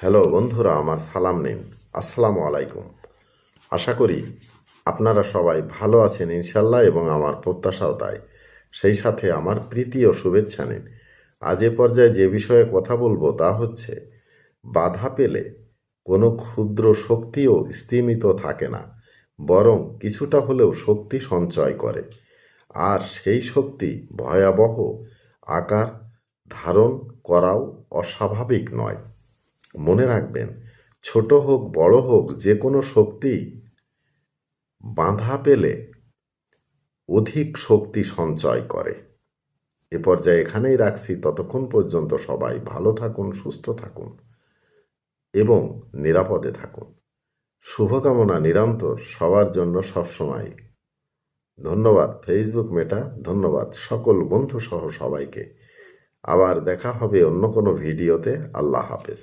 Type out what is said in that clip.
Hello বন্ধুরা, আমার সালাম নিন। আসসালামু আলাইকুম। আশা করি আপনারা সবাই ভালো আছেন ইনশাল্লাহ, এবং আমার প্রত্যাশাও তাই। সেই সাথে আমার প্রীতি ও শুভেচ্ছা নিন। আজ এ পর্যায়ে যে বিষয়ে কথা বলবো তা হচ্ছে, বাধা পেলে কোনো ক্ষুদ্র শক্তিও স্তিমিত থাকে না, বরং কিছুটা হলেও শক্তি সঞ্চয় করে। আর সেই শক্তি ভয়াবহ আকার ধারণ করাও অস্বাভাবিক নয়। মনে রাখবেন, ছোট হোক বড় হোক, যে কোনো শক্তি বাধা পেলে অধিক শক্তি সঞ্চয় করে। এ পর্যায়ে এখানেই রাখছি। ততক্ষণ পর্যন্ত সবাই ভালো থাকুন, সুস্থ থাকুন এবং নিরাপদে থাকুন। শুভকামনা নিরন্তর সবার জন্য সবসময়। ধন্যবাদ ফেসবুক মেটা, ধন্যবাদ সকল বন্ধু সহ সবাইকে। আবার দেখা হবে অন্য কোনো ভিডিওতে। আল্লাহ হাফেজ।